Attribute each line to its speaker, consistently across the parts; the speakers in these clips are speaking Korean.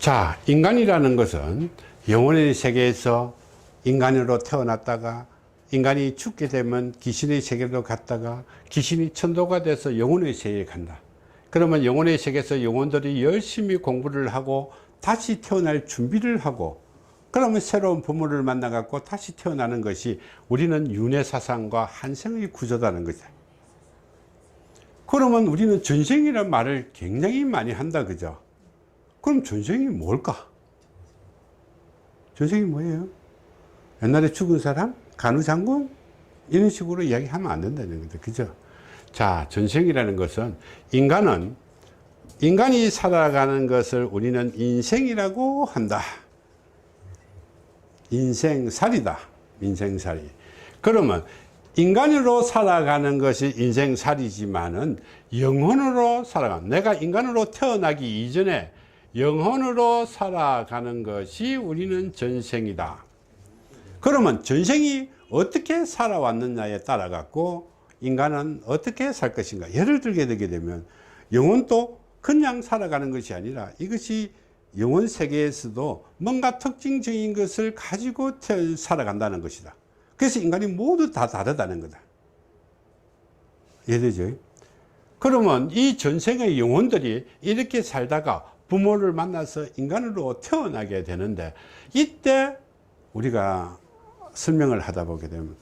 Speaker 1: 자, 인간이라는 것은 영혼의 세계에서 인간으로 태어났다가 인간이 죽게 되면 귀신의 세계로 갔다가 귀신이 천도가 돼서 영혼의 세계에 간다. 그러면 영혼의 세계에서 영혼들이 열심히 공부를 하고 다시 태어날 준비를 하고 그러면 새로운 부모를 만나 갖고 다시 태어나는 것이 우리는 윤회사상과 한생의 구조다는 거죠. 그러면 우리는 전생이라는 말을 굉장히 많이 한다, 그죠? 그럼 전생이 뭘까? 전생이 뭐예요? 옛날에 죽은 사람? 간우장군? 이런 식으로 이야기하면 안 된다는 거죠. 그죠? 자, 전생이라는 것은 인간이 살아가는 것을 우리는 인생이라고 한다. 인생살이다. 인생살이. 그러면 인간으로 살아가는 것이 인생살이지만은 영혼으로 살아가는, 내가 인간으로 태어나기 이전에 영혼으로 살아가는 것이 우리는 전생이다. 그러면 전생이 어떻게 살아왔느냐에 따라 갖고 인간은 어떻게 살 것인가. 예를 들게 되게 되면 영혼도 그냥 살아가는 것이 아니라 이것이 영혼 세계에서도 뭔가 특징적인 것을 가지고 살아간다는 것이다. 그래서 인간이 모두 다 다르다는 거다. 이해되죠? 그러면 이 전생의 영혼들이 이렇게 살다가 부모를 만나서 인간으로 태어나게 되는데, 이때 우리가 설명을 하다 보게 되면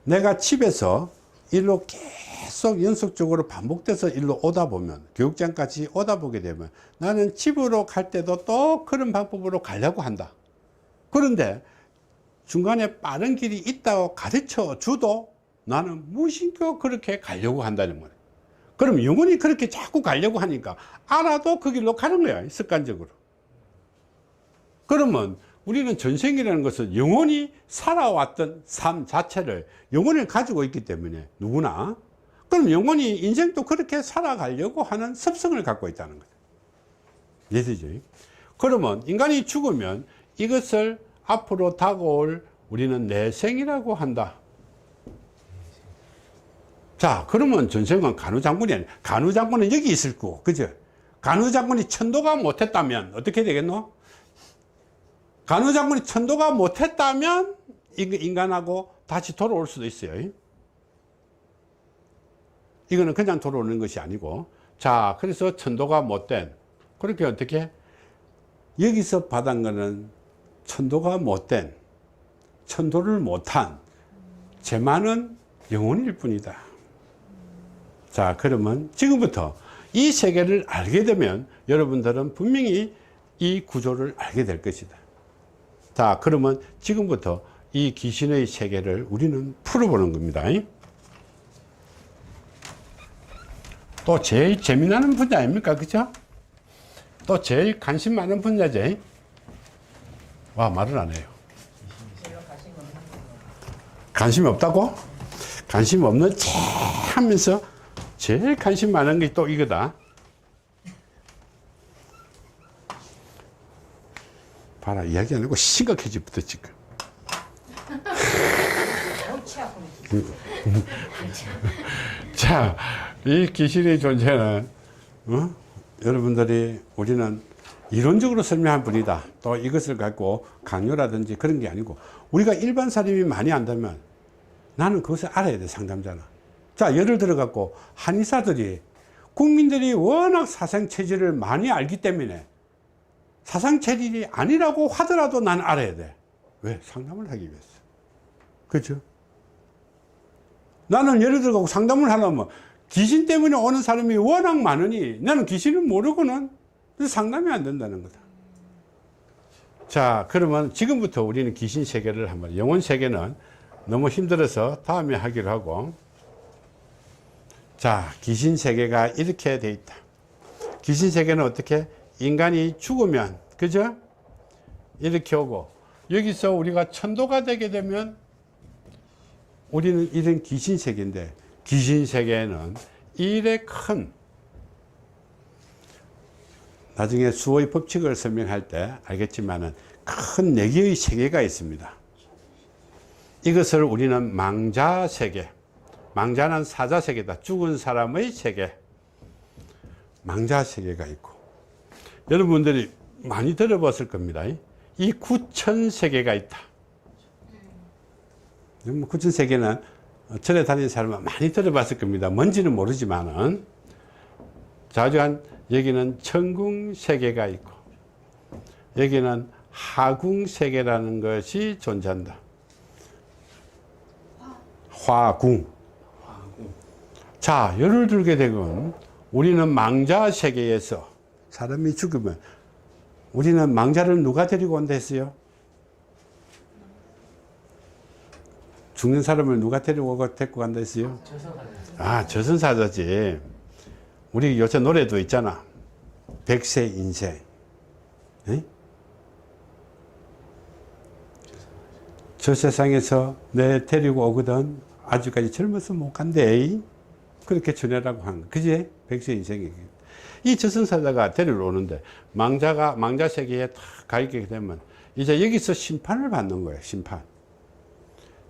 Speaker 1: 내가 집에서 일로 계속 연속적으로 반복돼서 일로 오다 보면, 교육장까지 오다 보게 되면 나는 집으로 갈 때도 또 그런 방법으로 가려고 한다. 그런데 중간에 빠른 길이 있다고 가르쳐 줘도 나는 무심코 그렇게 가려고 한다는 거예요. 그럼 영혼이 그렇게 자꾸 가려고 하니까 알아도 그 길로 가는 거야, 습관적으로. 그러면 우리는 전생이라는 것은 영혼이 살아왔던 삶 자체를 영혼을 가지고 있기 때문에 누구나, 그럼 영혼이 인생도 그렇게 살아가려고 하는 습성을 갖고 있다는 거죠. 이해되죠? 그러면 인간이 죽으면 이것을 앞으로 다가올 우리는 내생이라고 한다. 자, 그러면 전생은 간우장군이 아니야. 간우장군은 여기 있을 거고, 그죠? 간우장군이 천도가 못했다면 어떻게 되겠노? 간우장군이 천도가 못했다면 인간하고 다시 돌아올 수도 있어요. 이거는 그냥 돌아오는 것이 아니고, 자, 그래서 천도가 못된, 그렇게 어떻게? 여기서 받은 거는 천도가 못된, 천도를 못한 죄 많은 영혼일 뿐이다. 자, 그러면 지금부터 이 세계를 알게 되면 여러분들은 분명히 이 구조를 알게 될 것이다. 자, 그러면 지금부터 이 귀신의 세계를 우리는 풀어보는 겁니다. 또 제일 재미나는 분야 아닙니까? 그죠? 또 제일 관심 많은 분야죠. 와, 말을 안 해요. 관심이 없다고? 관심 없는 체 하면서 제일 관심 많은 게 또 이거다. 봐라, 이야기 안 하고 심각해지부터 지금. 자, 이 귀신의 존재는, 여러분들이 우리는 이론적으로 설명한 분이다. 또 이것을 갖고 강요라든지 그런 게 아니고, 우리가 일반 사람이 많이 안다면 나는 그것을 알아야 돼, 상담자는. 자, 예를 들어 갖고 한의사들이, 국민들이 워낙 사상체질을 많이 알기 때문에 사상체질이 아니라고 하더라도 난 알아야 돼. 왜? 상담을 하기 위해서. 그렇죠? 나는 예를 들어 갖고 상담을 하려면 귀신 때문에 오는 사람이 워낙 많으니 나는 귀신을 모르고는 상담이 안 된다는 거다. 자, 그러면 지금부터 우리는 귀신 세계를 한번, 영혼 세계는 너무 힘들어서 다음에 하기로 하고, 자, 귀신 세계가 이렇게 돼 있다. 귀신 세계는 어떻게? 인간이 죽으면, 그죠? 이렇게 오고, 여기서 우리가 천도가 되게 되면 우리는 이런 귀신 세계인데, 귀신 세계에는 일의 큰, 나중에 수호의 법칙을 설명할 때 알겠지만은 큰 4개의 세계가 있습니다. 이것을 우리는 망자 세계, 망자는 사자 세계다. 죽은 사람의 세계, 망자 세계가 있고, 여러분들이 많이 들어봤을 겁니다. 이 구천세계가 있다. 구천세계는 절에 다니는 사람은 많이 들어봤을 겁니다. 뭔지는 모르지만은. 자주한 여기는 천궁세계가 있고, 여기는 하궁세계라는 것이 존재한다. 화궁. 자, 예를 들게 되면 우리는 망자세계에서 사람이 죽으면 우리는 망자를 누가 데리고 온다 했어요? 죽는 사람을 누가 데리고 간다 했어요? 아, 저승사자지. 우리 요새 노래도 있잖아. 백세 인생. 에? 저 세상에서 내 데리고 오거든 아직까지 젊어서 못 간대. 그렇게 전해라고 하는 거. 그지? 백세 인생이. 이 저승사자가 데리러 오는데 망자 세계에 다 가게 되면 이제 여기서 심판을 받는 거예요. 심판.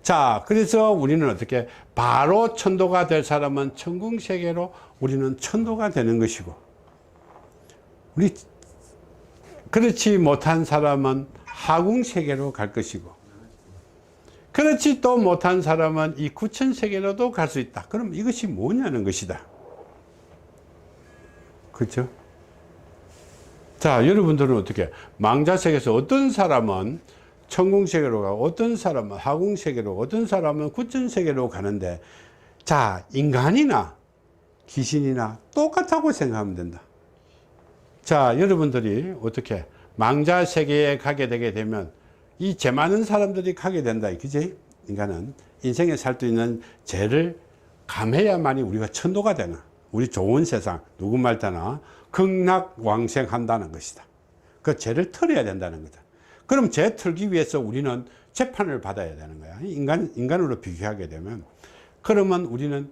Speaker 1: 자, 그래서 우리는 어떻게 바로 천도가 될 사람은 천궁 세계로 우리는 천도가 되는 것이고, 우리 그렇지 못한 사람은 하궁 세계로 갈 것이고, 그렇지 또 못한 사람은 이 구천 세계로도 갈 수 있다. 그럼 이것이 뭐냐는 것이다. 그렇죠? 자, 여러분들은 어떻게 망자 세계에서 어떤 사람은 천궁 세계로 가고, 어떤 사람은 하궁 세계로, 어떤 사람은 구천 세계로 가는데, 자, 인간이나 귀신이나 똑같다고 생각하면 된다. 자, 여러분들이 어떻게 망자 세계에 가게 되게 되면 이 죄 많은 사람들이 가게 된다. 그지? 인간은 인생에 살 수 있는 죄를 감해야만이 우리가 천도가 되는, 우리 좋은 세상, 누구 말따나 극락왕생한다는 것이다. 그 죄를 털어야 된다는 거다. 그럼 죄 털기 위해서 우리는 재판을 받아야 되는 거야. 인간으로 비교하게 되면. 그러면 우리는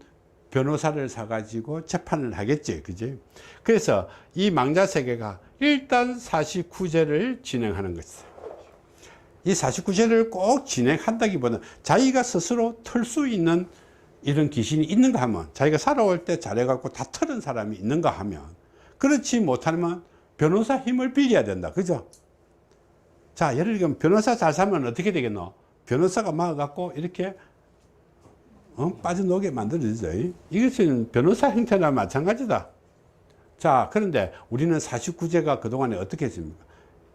Speaker 1: 변호사를 사가지고 재판을 하겠지. 그지? 그래서 이 망자세계가 일단 49제를 진행하는 것이다. 이 49제를 꼭 진행한다기보다는 자기가 스스로 털 수 있는 이런 귀신이 있는가 하면, 자기가 살아올 때 잘해갖고 다 털은 사람이 있는가 하면, 그렇지 못하면 변호사 힘을 빌려야 된다. 그죠? 자, 예를 들면 변호사 잘 사면 어떻게 되겠노? 변호사가 막아갖고 이렇게 빠져나오게 만들어지죠. 이것은 변호사 형태나 마찬가지다. 자, 그런데 우리는 49제가 그동안에 어떻게 했습니까?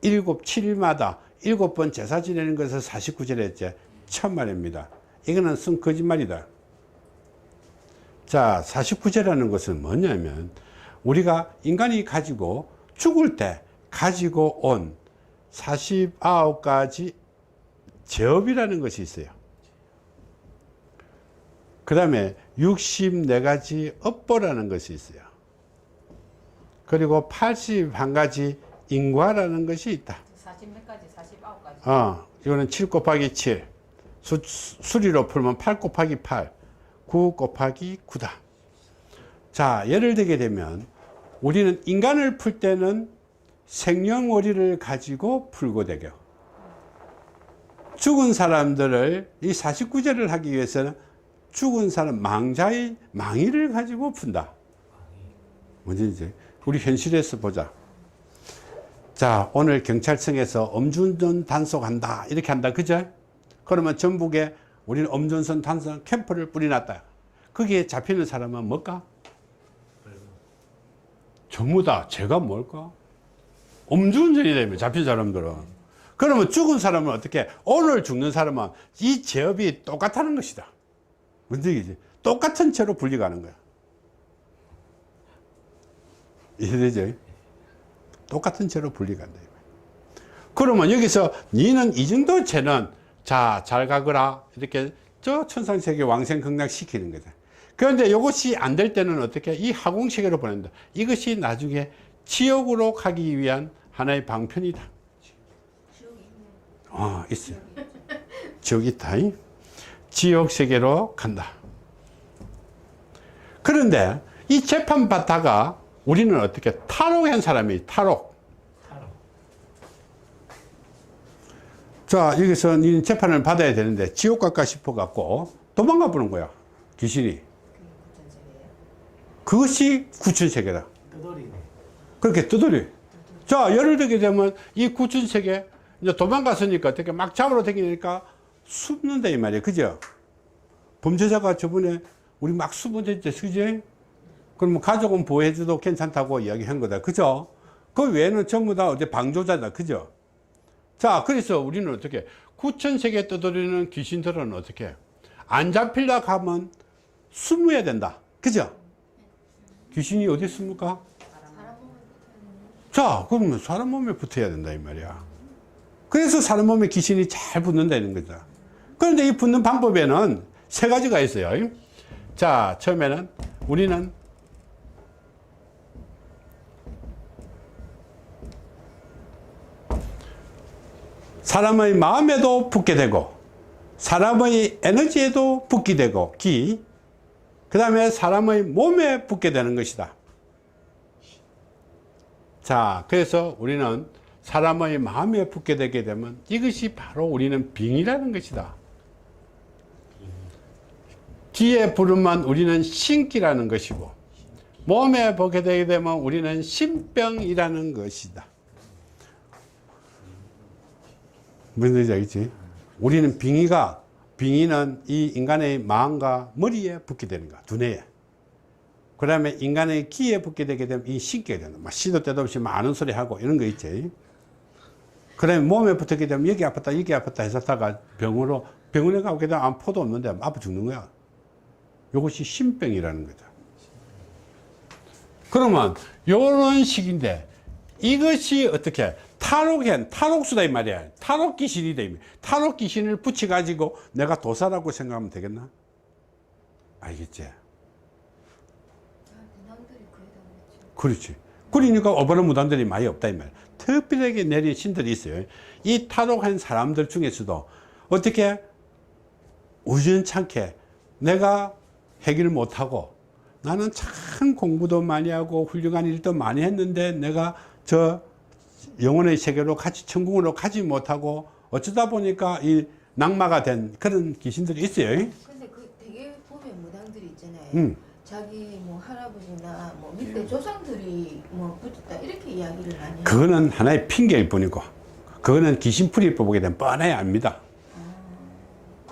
Speaker 1: 7일마다 7번 제사 지내는 것을 49제를 했지. 천만입니다. 이거는 쓴 거짓말이다. 자, 49제라는 것은 뭐냐면, 우리가 인간이 가지고 죽을 때 가지고 온 49가지 제업이라는 것이 있어요. 그 다음에 64가지 업보라는 것이 있어요. 그리고 81가지 인과라는 것이 있다.
Speaker 2: 40몇 가지, 49가지.
Speaker 1: 이거는 7 곱하기 7. 수리로 풀면 8 곱하기 8. 9 곱하기 9다. 자, 예를 들게 되면 우리는 인간을 풀 때는 생년월일을 가지고 풀고 되고, 죽은 사람들을 이 49제를 하기 위해서는 죽은 사람 망자의 망의를 가지고 푼다. 뭔지 우리 현실에서 보자. 자, 오늘 경찰청에서 음주운전 단속한다 이렇게 한다. 그죠? 그러면 전국에 우리는 음주운전 단속 캠프를 뿌려놨다. 거기에 잡히는 사람은 뭘까? 전부 다 죄가 뭘까? 음주운전이 되면 잡힌 사람들은. 그러면 죽은 사람은 어떻게? 오늘 죽는 사람은 이 죄업이 똑같다는 것이다. 뭔 얘기지? 똑같은 죄로 분리가는 거야. 이해되죠? 똑같은 죄로 분리간다. 그러면 여기서 니는 이 정도 죄는 자, 잘 가거라 이렇게 저 천상세계 왕생극락 시키는 거다. 그런데 이것이 안 될 때는 어떻게? 이 하궁세계로 보낸다. 이것이 나중에 지옥으로 가기 위한 하나의 방편이다. 있어요. 지옥이 있다. 지옥세계로 간다. 그런데 이 재판 받다가 우리는 어떻게? 탈옥한 사람이 탈옥. 자, 여기서 이 재판을 받아야 되는데 지옥 갈까 싶어 갖고 도망가 보는 거야. 귀신이. 그것이 구천세계다. 그렇게 두드려. 자, 예를 들게 되면 이 구천세계 이제 도망갔으니까 어떻게 막 잡으러 다니니까 숨는다 이 말이에요. 그죠? 범죄자가 저번에 우리 막 숨어댔지, 그지? 그러면 가족은 보호해줘도 괜찮다고 이야기한 거다. 그죠? 그 외에는 전부 다 어제 방조자다. 그죠? 자, 그래서 우리는 어떻게 구천세계 떠돌이는 귀신들은 어떻게 안 잡히려고 하면 숨어야 된다. 그죠? 귀신이 어디 있습니까? 자, 그러면 사람 몸에 붙어야 된다 이 말이야. 그래서 사람 몸에 귀신이 잘 붙는다는 거죠. 그런데 이 붙는 방법에는 세 가지가 있어요. 자, 처음에는 우리는 사람의 마음에도 붙게 되고 사람의 에너지에도 붙게 되고 그 다음에 사람의 몸에 붙게 되는 것이다. 자, 그래서 우리는 사람의 마음에 붙게 되게 되면 이것이 바로 우리는 빙이라는 것이다. 기에 부르면 우리는 신기라는 것이고 몸에 붙게 되게 되면 우리는 신병이라는 것이다. 무슨 뜻인지 알겠지? 우리는 빙의는 이 인간의 마음과 머리에 붙게 되는 거야. 두뇌에. 그 다음에 인간의 기에 붙게 되게 되면 이 신기가 된다. 막 시도 때도 없이 많은 소리 하고 이런 거 있지. 그 다음에 몸에 붙게 되면 여기 아팠다 해서 다가 병원에 가게 되면 암포도 없는데 아파 죽는 거야. 이것이 신병이라는 거죠. 그러면 이런 식인데 이것이 어떻게 탈옥수다 이 말이야. 탈옥 귀신이다. 탈옥 귀신을 붙여가지고 내가 도사라고 생각하면 되겠나? 알겠지? 그렇지. 그러니까 어버런 무당들이 많이 없다 이 말이야. 특별하게 내린 신들이 있어요. 이 탈옥한 사람들 중에서도 어떻게 우연찮게 내가 해결을 못하고 나는 참 공부도 많이 하고 훌륭한 일도 많이 했는데 내가 저 영혼의 세계로 같이 천국으로 가지 못하고 어쩌다 보니까 이 낙마가 된 그런 귀신들이 있어요.
Speaker 3: 근데 그 되게 보면 무당들이 있잖아요. 자기 뭐 할아버지나 뭐 밑에 조상들이 뭐 붙었다 이렇게 이야기를 많이 해요.
Speaker 1: 그거는 하나의 핑계일 뿐이고 그거는 귀신풀이 보게 되면 뻔히 압니다.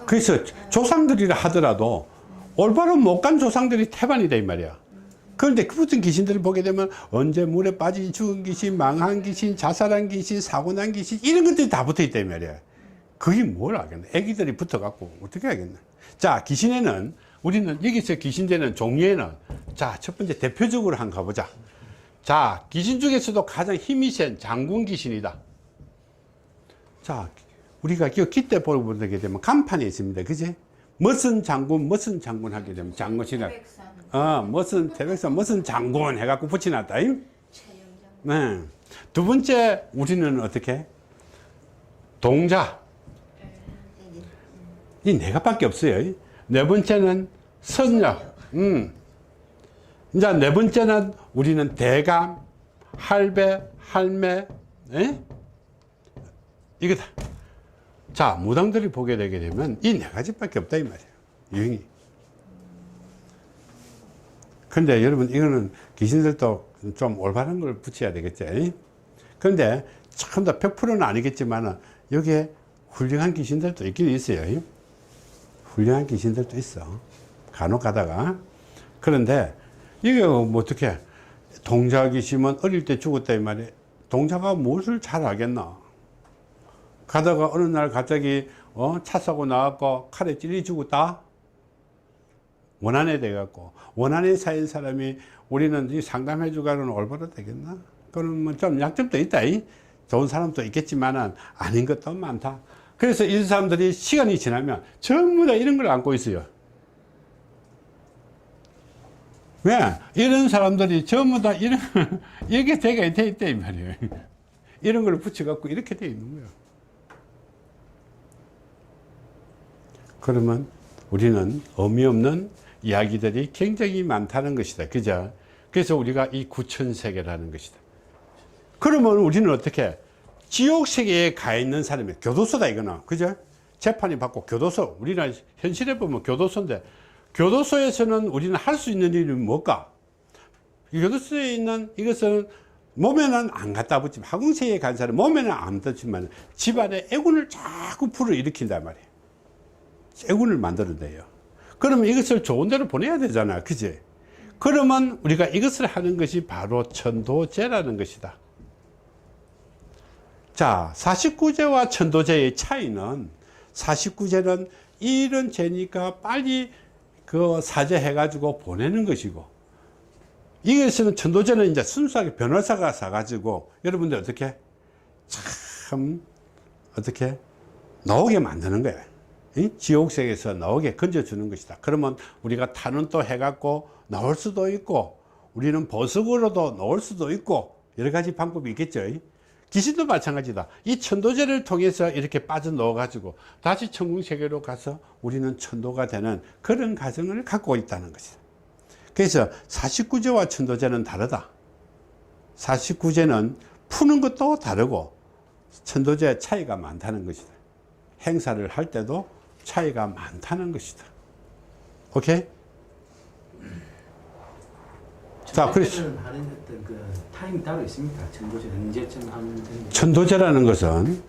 Speaker 1: 그래서 조상들이라 하더라도 올바로 못 간 조상들이 태반이다 이 말이야. 그런데 그 붙은 귀신들을 보게 되면 언제 물에 빠진 죽은 귀신, 망한 귀신, 자살한 귀신, 사고난 귀신 이런 것들이 다 붙어 있다 이 말이야. 그게 뭘 알겠나? 애기들이 붙어갖고 어떻게 알겠나? 자, 귀신에는 우리는 여기서 귀신되는 종류에는 자, 첫 번째 대표적으로 한번 가보자. 자, 귀신 중에서도 가장 힘이 센 장군 귀신이다. 자, 우리가 기대 보게 되면 간판이 있습니다. 그지? 무슨 장군 하게 되면 장군이라. 무슨 태백산 무슨 장군 해갖고 붙여놨다. 네. 두 번째 우리는 어떻게? 동자. 이 네 가지밖에 없어요. 네 번째는 선녀. 이제 네 번째는 우리는 대감, 할배, 할매, 이거다. 자, 무당들이 보게 되게 되면 이 네 가지밖에 없다 이 말이에요. 유형이. 근데 여러분 이거는 귀신들도 좀 올바른 걸 붙여야 되겠죠. 그런데 참 더 100%는 아니겠지만 여기에 훌륭한 귀신들도 있긴 있어요. 훌륭한 귀신들도 있어. 간혹 가다가. 그런데 이게 뭐 어떻게 동자 귀신은 어릴 때 죽었다 이 말이에요. 동자가 무엇을 잘 알겠나? 가다가 어느 날 갑자기 차 사고 나갖고 칼에 찔리 죽었다. 원한에 돼갖고 원한에 쌓인 사람이 우리는 이 상담해 주가는 올바로 되겠나? 그러면 좀 약점도 있다. 좋은 사람도 있겠지만은 아닌 것도 많다. 그래서 이 사람들이 시간이 지나면 전부 다 이런 걸 안고 있어요. 왜? 이런 사람들이 전부 다 이런 이렇게 돼 있다 이 말이에요. 이런 걸 붙여갖고 이렇게 돼 있는 거예요. 그러면 우리는 의미 없는 이야기들이 굉장히 많다는 것이다. 그죠? 그래서 우리가 이 구천세계라는 것이다. 그러면 우리는 어떻게? 지옥세계에 가 있는 사람이 교도소다, 이거는. 그죠? 재판이 받고 교도소. 우리는 현실에 보면 교도소인데, 교도소에서는 우리는 할 수 있는 일이 뭘까? 교도소에 있는 이것은 몸에는 안 갖다 붙지만, 화공세에 간 사람 몸에는 안 붙지만 집안에 애군을 자꾸 불어일으킨단 말이에요. 애군을 만들어내요. 그러면 이것을 좋은 데로 보내야 되잖아. 그지? 그러면 우리가 이것을 하는 것이 바로 천도제라는 것이다. 자, 49제와 천도제의 차이는, 49제는 이런 죄니까 빨리 그 사죄해가지고 보내는 것이고, 이것은 천도제는 이제 순수하게 변호사가 사가지고 여러분들 어떻게 참 어떻게 나오게 만드는 거야. 이 지옥sek에서 나오게 건져주는 것이다. 그러면 우리가 타는 또 해갖고 나올 수도 있고, 우리는 보석으로도 나올 수도 있고, 여러 가지 방법이 있겠죠. 귀신도 마찬가지다. 이 천도제를 통해서 이렇게 빠져나와 가지고 다시 천궁세계로 가서 우리는 천도가 되는 그런 과정을 갖고 있다는 것이다. 그래서 49제와 천도제는 다르다. 49제는 푸는 것도 다르고 천도제 차이가 많다는 것이다. 행사를 할 때도 차이가 많다는 것이다. 오케이? 자, 그래서
Speaker 4: 하는 어떤 그 타임이 따로 있습니까? 천도제 언제쯤 하면 되는?
Speaker 1: 천도제라는 것은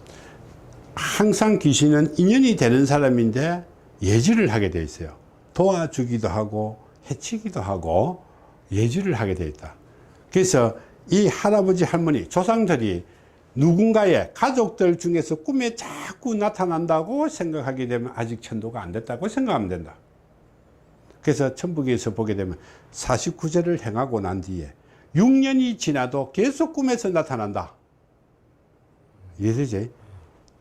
Speaker 1: 항상 귀신은 인연이 되는 사람인데 예지를 하게 돼 있어요. 도와주기도 하고 해치기도 하고 예지를 하게 돼 있다. 그래서 이 할아버지 할머니 조상들이 누군가의 가족들 중에서 꿈에 자꾸 나타난다고 생각하게 되면 아직 천도가 안 됐다고 생각하면 된다. 그래서 천북에서 보게 되면 49제를 행하고 난 뒤에 6년이 지나도 계속 꿈에서 나타난다. 이해되지?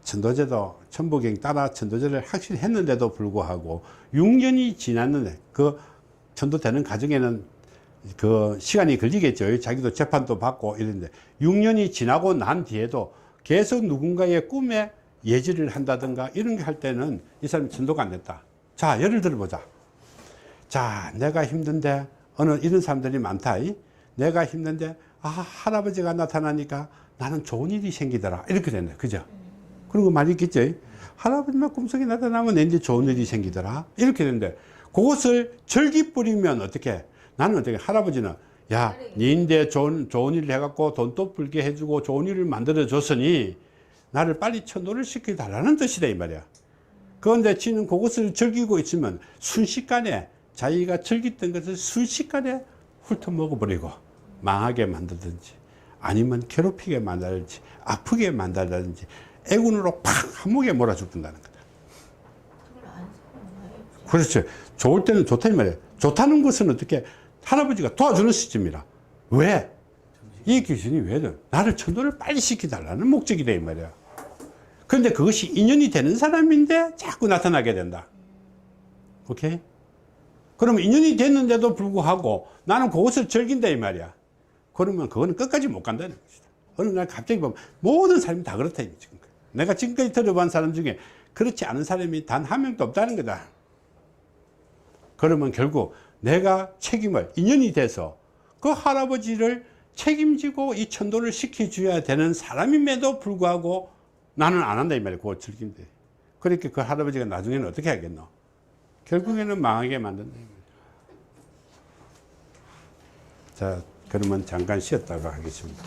Speaker 1: 천도제도 천북행 따라 천도제를 확실히 했는데도 불구하고 6년이 지났는데 그 천도되는 과정에는 그 시간이 걸리겠죠. 자기도 재판도 받고 이런데 6년이 지나고 난 뒤에도 계속 누군가의 꿈에 예지를 한다든가 이런 게 할 때는 이 사람이 천도가 안 됐다. 자, 예를 들어보자. 자, 내가 힘든데 어느 이런 사람들이 많다. 내가 힘든데 할아버지가 나타나니까 나는 좋은 일이 생기더라. 이렇게 된다. 그죠? 그런 거 많이 있겠죠. 할아버지만 꿈속에 나타나면 내 이제 좋은 일이 생기더라. 이렇게 되는데 그것을 절기 뿌리면 어떻게? 나는 어떻게? 할아버지는 야, 니인데 좋은 일을 해갖고 돈도 벌게 해주고 좋은 일을 만들어줬으니 나를 빨리 천도를 시켜달라는 뜻이다 이 말이야. 그런데 지는 그것을 즐기고 있으면 순식간에 자기가 즐겼던 것을 순식간에 훑어먹어버리고 망하게 만들든지 아니면 괴롭히게 만들든지 아프게 만들든지 애군으로 팍 한목에 몰아죽는다는 거다. 그렇죠. 좋을 때는 좋다 이 말이에요. 좋다는 것은 어떻게 할아버지가 도와주는 시점이라. 왜? 이 귀신이 왜? 나를 천도를 빨리 시켜달라는 목적이다 이 말이야. 그런데 그것이 인연이 되는 사람인데 자꾸 나타나게 된다. 오케이? 그러면 인연이 됐는데도 불구하고 나는 그것을 즐긴다 이 말이야. 그러면 그거는 끝까지 못 간다는 것이다. 어느 날 갑자기 보면 모든 사람이 다 그렇다 이 지금. 내가 지금까지 들어본 사람 중에 그렇지 않은 사람이 단 한 명도 없다는 거다. 그러면 결국 내가 책임을 인연이 돼서 그 할아버지를 책임지고 이 천도를 시켜줘야 되는 사람임에도 불구하고 나는 안 한다 이 말이야. 그거 즐긴데. 그러니까 그 할아버지가 나중에는 어떻게 하겠노? 결국에는 망하게 만든다. 자, 그러면 잠깐 쉬었다가 하겠습니다.